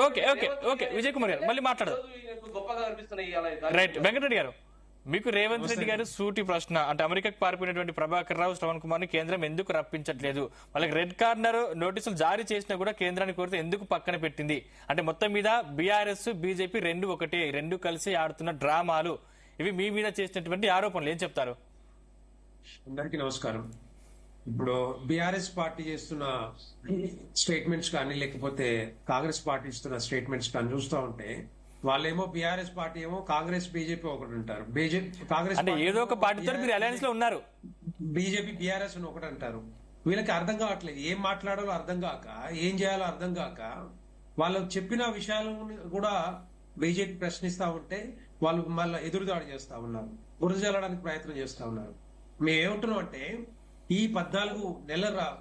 Okay okay okay Vijay Kumar గారు మళ్ళీ మాట్లాడదాం. గొప్పగా కనిపిస్తున్నాయి. రైట్ వెంకటరెడ్డి గారు, మీకు రేవంత్ రెడ్డి గారు సూటి ప్రశ్న. అంటే అమెరికాకు పారిపోయినటువంటి ప్రభాకర్ రావు, శ్రవణ్ కుమార్ ని కేంద్రం ఎందుకు రప్పించట్లేదు? వాళ్ళకి రెడ్ కార్నర్ నోటీసులు జారీ చేసినా కూడా కేంద్రాన్ని కోరితే ఎందుకు పక్కన పెట్టింది? అంటే మొత్తం మీద బీఆర్ఎస్ బీజేపీ రెండు ఒకటే, రెండు కలిసి ఆడుతున్న డ్రామాలు ఇవి మీ మీద చేసినటువంటి ఆరోపణలు, ఏం చెప్తారు? అందరికీ నమస్కారం. ఇప్పుడు బీఆర్ఎస్ పార్టీ చేస్తున్న స్టేట్మెంట్స్ కానీ లేకపోతే కాంగ్రెస్ పార్టీ ఇస్తున్న స్టేట్మెంట్స్ కానీ చూస్తూ ఉంటే వాళ్ళేమో బీఆర్ఎస్ పార్టీ ఏమో కాంగ్రెస్ బీజేపీ ఒకటి అంటారు, కాంగ్రెస్ అంటే ఏదో ఒక పార్టీతో మీరు అలయన్స్ లో ఉన్నారు, బీజేపీ బీఆర్ఎస్ అని ఒకటి అంటారు. వీళ్ళకి అర్థం కావట్లేదు, ఏం మాట్లాడాలో అర్థం కాక, ఏం చేయాలో అర్థం కాక, వాళ్ళు చెప్పిన విషయాలను కూడా బీజేపీ ప్రశ్నిస్తా ఉంటే వాళ్ళు మళ్ళీ ఎదురుదాడి చేస్తా ఉన్నారు, బురద జల్లడానికి ప్రయత్నం చేస్తా ఉన్నారు. మేము ఏమంటున్నాం అంటే ఈ 14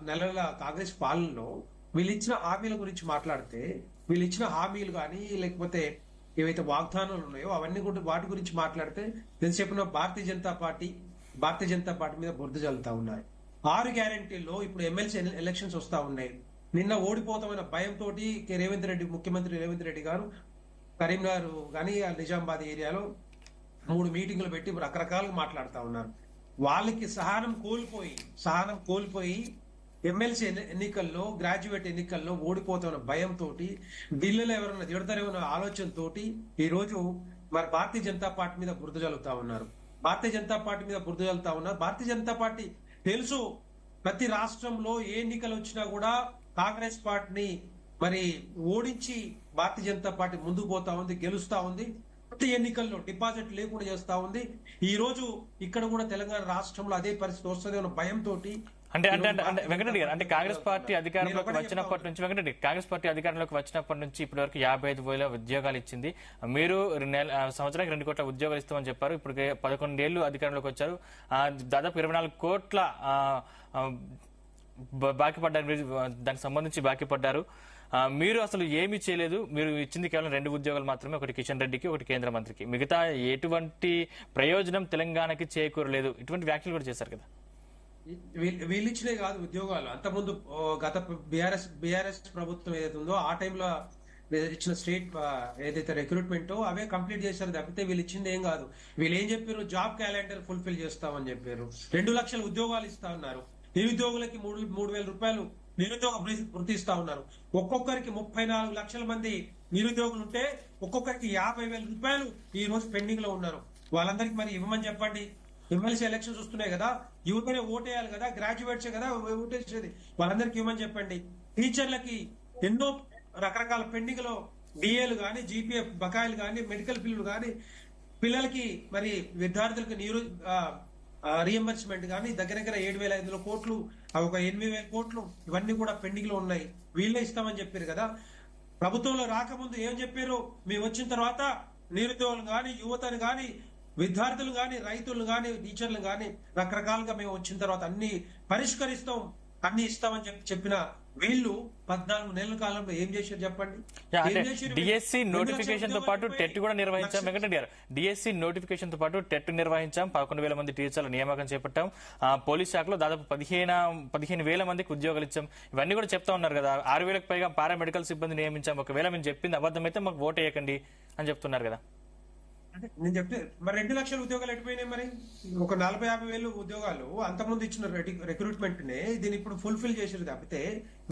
నెలల కాంగ్రెస్ పాలనలో వీళ్ళు ఇచ్చిన హామీల గురించి మాట్లాడితే, వీళ్ళు ఇచ్చిన హామీలు కానీ లేకపోతే ఏవైతే వాగ్దానాలు ఉన్నాయో అవన్నీ కూడా వాటి గురించి మాట్లాడితే నేను చెప్పిన భారతీయ జనతా పార్టీ మీద బురద జల్లుతా ఉన్నాయి. 6 గ్యారెంటీల్లో ఇప్పుడు ఎమ్మెల్సీ ఎలక్షన్స్ వస్తా ఉన్నాయి. నిన్న ఓడిపోతామన్న భయంతో ముఖ్యమంత్రి రేవంత్ రెడ్డి గారు కరీంనగర్ కానీ నిజామాబాద్ ఏరియాలో 3 మీటింగులు పెట్టి రకరకాలుగా మాట్లాడుతా ఉన్నారు. వాళ్ళకి సహనం కోల్పోయి ఎమ్మెల్సీ ఎన్నికల్లో, గ్రాడ్యుయేట్ ఎన్నికల్లో ఓడిపోతున్న భయంతో, ఢిల్లీలో ఎవరైనా తిడతారేమో ఆలోచనతో ఈ రోజు మరి భారతీయ జనతా పార్టీ మీద బురద జల్లుతా ఉన్నారు. భారతీయ జనతా పార్టీ తెలుసు, ప్రతి రాష్ట్రంలో ఏ ఎన్నికలు వచ్చినా కూడా కాంగ్రెస్ పార్టీని మరి ఓడించి భారతీయ జనతా పార్టీ ముందుకు పోతా ఉంది, గెలుస్తా ఉంది. ప్రతి ఎన్నికల్లో డిపాజిట్ లేకుండా చేస్తా ఉంది. ఈ రోజు ఇక్కడ కూడా తెలంగాణ రాష్ట్రంలో అదే పరిస్థితి వస్తుంది అన్న భయంతో. అంటే వెంకటరెడ్డి గారు, అంటే కాంగ్రెస్ పార్టీ అధికారంలోకి వచ్చినప్పటి నుంచి ఇప్పటి వరకు 55,000 ఉద్యోగాలు ఇచ్చింది. మీరు సంవత్సరానికి 2 కోట్ల ఉద్యోగాలు ఇస్తామని చెప్పారు. ఇప్పుడు 11 ఏళ్లు అధికారంలోకి వచ్చారు. దాదాపు 24 కోట్ల బాకీ పడ్డారు, దానికి సంబంధించి బాకీ పడ్డారు. మీరు అసలు ఏమీ చేయలేదు. మీరు ఇచ్చింది కేవలం 2 ఉద్యోగాలు మాత్రమే, ఒకటి కిషన్ రెడ్డికి, ఒకటి కేంద్ర మంత్రికి. మిగతా ఎటువంటి ప్రయోజనం తెలంగాణకి చేకూరలేదు. ఇటువంటి వ్యాఖ్యలు కూడా చేశారు కదా. వీళ్ళు ఇచ్చినే కాదు ఉద్యోగాలు, అంతకుముందు గత బీఆర్ఎస్ ప్రభుత్వం ఏదైతే ఉందో ఆ టైంలో ఇచ్చిన స్టేట్ ఏదైతే రిక్రూట్మెంట్ అవే కంప్లీట్ చేశారు తప్పితే వీళ్ళు ఇచ్చింది ఏం కాదు. వీళ్ళు ఏం చెప్పారు, జాబ్ క్యాలెండర్ ఫుల్ఫిల్ చేస్తామని చెప్పారు. 2 లక్షల ఉద్యోగాలు ఇస్తా ఉన్నారు. నిరుద్యోగులకి 3,000 రూపాయలు నిరుద్యోగ వృత్తి ఇస్తా ఉన్నారు. ఒక్కొక్కరికి 34 లక్షల మంది నిరుద్యోగులు ఉంటే ఒక్కొక్కరికి 50,000 రూపాయలు ఈ రోజు పెండింగ్ లో ఉన్నారు. వాళ్ళందరికీ మరి ఇవ్వమని చెప్పండి. ఎమ్మెల్సీ ఎలక్షన్స్ వస్తున్నాయి కదా, యువతనే ఓటేయాలి కదా, గ్రాడ్యుయేట్సే కదా ఓటేసేది, వాళ్ళందరికీ ఇవ్వమని చెప్పండి. టీచర్లకి ఎన్నో రకరకాల పెండింగ్ లో డిఏలు కానీ, జీపీఎఫ్ బకాయిలు కానీ, మెడికల్ బిల్లులు కానీ, పిల్లలకి మరి విద్యార్థులకు రియంబర్స్మెంట్ కానీ దగ్గర 7,500 కోట్లు, ఒక 8,000 కోట్లు ఇవన్నీ కూడా పెండింగ్ లో ఉన్నాయి. వీళ్ళే ఇస్తామని చెప్పారు కదా. ప్రభుత్వంలో రాకముందు ఏం చెప్పారు, మేము వచ్చిన తర్వాత నిరుద్యోగులు కానీ, యువతను కానీ, విద్యార్థులు కానీ, రైతులు కానీ, టీచర్లు కానీ రకరకాలుగా మేము వచ్చిన తర్వాత అన్ని పరిష్కరిస్తాం, అన్ని ఇస్తామని చెప్పిన వీళ్ళు 14 నెలల కాలంలో ఏం చేశారు చెప్పండి. డిఎస్సి నోటిఫికేషన్ తో పాటు టెట్ కూడా నిర్వహించాం. వెంకటరెడ్డి గారు, డిఎస్సి నోటిఫికేషన్ తో పాటు టెట్ నిర్వహించాం. 11,000 మంది టీచర్ల నియామకం చేపట్టాం. పోలీస్ శాఖలో దాదాపు 15,000 మందికి ఉద్యోగాలు ఇచ్చాం. ఇవన్నీ కూడా చెప్తా ఉన్నారు కదా. 6,000కు పైగా పారామెడికల్ సిబ్బంది నియమించాం. ఒకవేళ మేము చెప్పింది అబద్ధమైతే మాకు ఓటు వేయకండి అని చెప్తున్నారు కదా. నేను చెప్తే మరి 2 లక్షల ఉద్యోగాలు ఎట్టిపోయినాయి? మరి ఒక 40,000-50,000 ఉద్యోగాలు అంతకుముందు ఇచ్చిన రిక్రూట్మెంట్ నే దీన్ని ఇప్పుడు ఫుల్ఫిల్ చేసారు తప్పితే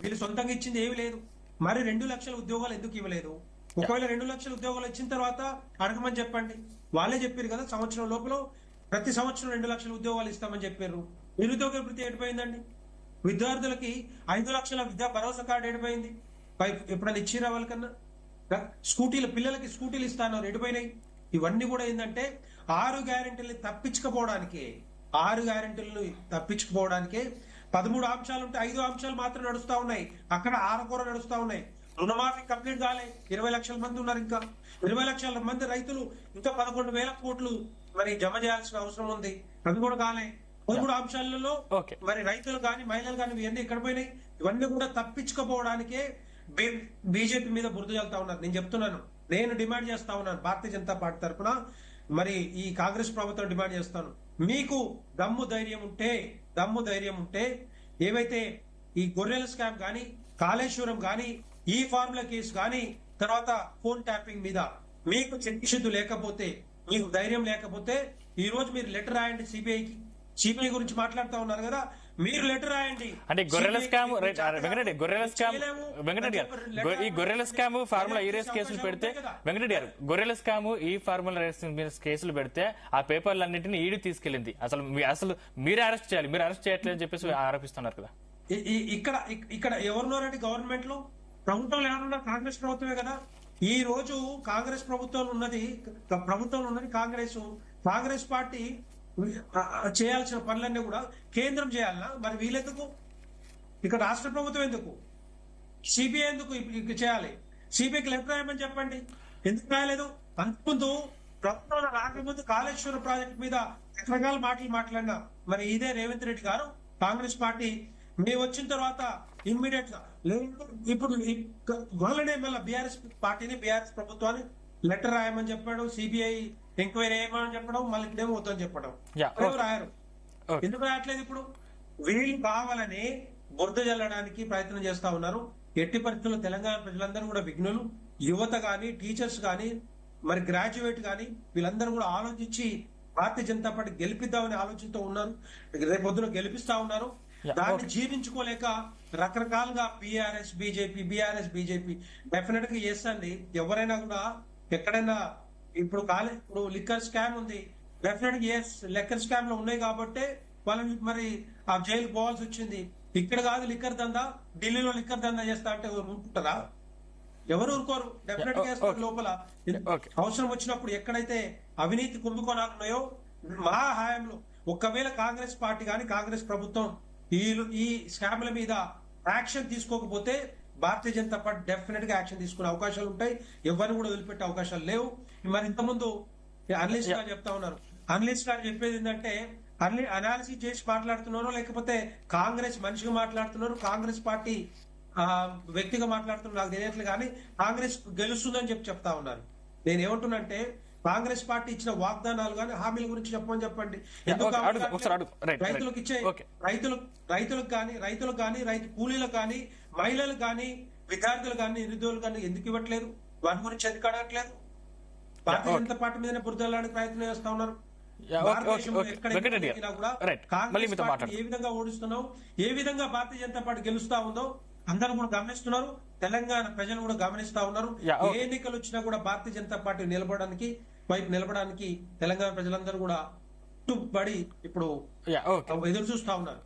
వీళ్ళు సొంతంగా ఇచ్చింది ఏమి లేదు. మరి 2 లక్షల ఉద్యోగాలు ఎందుకు ఇవ్వలేదు? ఒకవేళ 2 లక్షల ఉద్యోగాలు ఇచ్చిన తర్వాత అడగమని చెప్పండి. వాళ్ళే చెప్పారు కదా, సంవత్సరం లోపల ప్రతి సంవత్సరం 2 లక్షల ఉద్యోగాలు ఇస్తామని చెప్పారు. నిరుద్యోగ వృత్తి ఎడిపోయిందండి. విద్యార్థులకి 5 లక్షల విద్యా భరోసా కార్డు ఎడిపోయింది. ఎప్పుడైనా ఇచ్చిరా వాళ్ళకన్నా? పిల్లలకి స్కూటీలు ఇస్తాను ఎడిపోయినాయి. ఇవన్నీ కూడా ఏంటంటే 6 గ్యారెంటీలను తప్పించుకోవడానికే 13 అంశాలు ఉంటే 5 అంశాలు మాత్రం నడుస్తా ఉన్నాయి. అక్కడ 6 నడుస్తా ఉన్నాయి. రుణమాఫీ కంప్లీట్ కాలే. 20 లక్షల మంది ఉన్నారు. ఇంకా 20 లక్షల మంది రైతులు ఇంకా 11,000 కోట్లు మరి జమ చేయాల్సిన అవసరం ఉంది. అవి కూడా కాలే. 13 అంశాలలో మరి రైతులు కానీ, మహిళలు కానీ ఇవన్నీ ఎక్కడ పోయినాయి? ఇవన్నీ కూడా తప్పించుకోపోవడానికే బీజేపీ మీద బురద చల్లుతా ఉన్నారు. నేను చెప్తున్నాను, నేను డిమాండ్ చేస్తా ఉన్నాను భారతీయ జనతా పార్టీ తరఫున, మరి ఈ కాంగ్రెస్ ప్రభుత్వం డిమాండ్ చేస్తాను, మీకు దమ్ము ధైర్యం ఉంటే ఏవైతే ఈ గొర్రెల స్కామ్ కానీ, కాళేశ్వరం కానీ, ఈ ఫార్ములా కేసు కానీ, తర్వాత ఫోన్ ట్యాపింగ్ మీద మీకు చిత్తశుద్ధి లేకపోతే, మీకు ధైర్యం లేకపోతే ఈ రోజు మీరు లెటర్ రాయండి సిబిఐకి. సిబిఐ గురించి మాట్లాడుతా ఉన్నారు కదా, మీరు లెటర్ రాయండి. అంటే గొర్రెల CBI స్కామ్ మీకు చేత వెంకటరెడ్డి గొర్రెల స్కామ్ చేయలేము. వెంకటరెడ్డి గారు ఈ గొర్రెల స్కామ్ ఫార్ములా ఈ రేస్ కేసులు పెడితే వెంకటరెడ్డి గారు గొర్రెల స్కామ్ ఈ ఫార్ములా రేస్ మీద కేసులు పెడితే ఆ పేపర్లన్నింటినీ ఈడీ తీసుకెళ్లింది. అసలు మీరే అరెస్ట్ చేయాలి, మీరు అరెస్ట్ చేయట్లేదని చెప్పేసి ఆరోపిస్తున్నారు కదా. ఇక్కడ ఎవరున్నారండి గవర్నమెంట్ లో? ప్రభుత్వంలో ఎవరున్నారు? కాంగ్రెస్ ప్రభుత్వమే కదా. ఈ రోజు కాంగ్రెస్ ప్రభుత్వంలో ఉన్నది కాంగ్రెస్ పార్టీ చేయాల్సిన పనులన్నీ కూడా కేంద్రం చేయాలన్నా? మరి వీళ్ళెందుకు? ఇక్కడ రాష్ట్ర ప్రభుత్వం ఎందుకు? సిబిఐ ఎందుకు చేయాలి? సిబిఐకి లెటర్ రాయమని చెప్పండి. ఎందుకు రాయలేదు? అంతకుముందు ప్రభుత్వంలో రాకముందు కాళేశ్వరం ప్రాజెక్టు మీద రకరకాల మాటలు మాట్లాడినా మరి ఇదే రేవంత్ రెడ్డి గారు కాంగ్రెస్ పార్టీ మేము వచ్చిన తర్వాత ఇమ్మీడియట్ గా లేదు, ఇప్పుడు వాళ్ళనే మళ్ళీ బీఆర్ఎస్ పార్టీని బీఆర్ఎస్ ప్రభుత్వాన్ని లెటర్ రాయమని చెప్పాడు, సిబిఐ ఎంక్వైరీ చేయమని చెప్పడం, మళ్ళీ ఇక్కడేమో వద్దని చెప్పడం. రాయరు. ఎందుకు రాయట్లేదు? ఇప్పుడు వీళ్ళు కావాలని బురద జల్లడానికి ప్రయత్నం చేస్తా ఉన్నారు. ఎట్టి పరిస్థితుల్లో తెలంగాణ ప్రజలందరూ కూడా విఘ్నులు, యువత గాని, టీచర్స్ గాని, మరి గ్రాడ్యుయేట్ గాని వీళ్ళందరూ కూడా ఆలోచించి భారతీయ జనతా పార్టీ గెలిపిద్దామనే ఆలోచనతో ఉన్నారు. రేపొద్దున గెలిపిస్తా ఉన్నారు. దాన్ని జీర్ణించుకోలేక రకరకాలుగా బీఆర్ఎస్ బీజేపీ డెఫినెట్ గా చేస్తండి. ఎవరైనా కూడా ఎక్కడైనా ఇప్పుడు లిక్కర్ స్కామ్ ఉంది, డెఫినెట్ గా లిక్కర్ స్కామ్ లో ఉన్నాయి కాబట్టి వాళ్ళని మరి ఆ జైలు పోవాల్సి వచ్చింది. ఇక్కడ కాదు లిక్కర్ దందా, ఢిల్లీలో లిక్కర్ దందా చేస్తా అంటే ఊరుకుంటారా? ఎవరు ఊరుకోరు. డెఫినెట్ గా వేస్తారు లోపల. అవసరం వచ్చినప్పుడు ఎక్కడైతే అవినీతి కుంభకోణాలు ఉన్నాయో మా హయాంలో ఒకవేళ కాంగ్రెస్ పార్టీ కానీ కాంగ్రెస్ ప్రభుత్వం ఈ స్కామ్ల మీద యాక్షన్ తీసుకోకపోతే భారతీయ జనతా పార్టీ డెఫినెట్ గా యాక్షన్ తీసుకునే అవకాశాలు ఉంటాయి. ఎవరిని కూడా వదిలిపెట్టే అవకాశాలు లేవు. మరి ఇంతకుముందు అనలిస్ట్ గారు చెప్తా ఉన్నారు. అనలిస్ట్ గారు చెప్పేది ఏంటంటే అనాలిసిస్ చేసి మాట్లాడుతున్నారో లేకపోతే కాంగ్రెస్ మనిషిగా మాట్లాడుతున్నారు, కాంగ్రెస్ పార్టీ వ్యక్తిగా మాట్లాడుతున్నారు నాకు తెలియట్లేదు, కానీ కాంగ్రెస్ గెలుస్తుందని చెప్తా ఉన్నారు. నేను ఏమంటున్నంటే కాంగ్రెస్ పార్టీ ఇచ్చిన వాగ్దానాలు కానీ హామీల గురించి చెప్పండి. రైతులకు ఇచ్చే రైతులకు కానీ రైతు కూలీలకు కానీ మహిళలకు కానీ విద్యార్థులు కానీ నిరుద్యోగులు కానీ ఎందుకు ఇవ్వట్లేదు? వాటి గురించి ఎందుకు అడగట్లేదు? భారతీయ జనతా పార్టీ మీదనే బురదలానికి ప్రయత్నం చేస్తా ఉన్నారు. భారతదేశంలో ఎక్కడ కూడా కాంగ్రెస్ పార్టీ ఏ విధంగా ఓడిస్తున్నావు, ఏ విధంగా భారతీయ జనతా పార్టీ గెలుస్తా ఉందో అందరూ కూడా గమనిస్తున్నారు. తెలంగాణ ప్రజలు కూడా గమనిస్తా ఉన్నారు. ఏ ఎన్నికలు వచ్చినా కూడా భారతీయ జనతా పార్టీ నిలబడడానికి తెలంగాణ ప్రజలందరూ కూడా పడి ఇప్పుడు ఎదురు చూస్తా ఉన్నారు.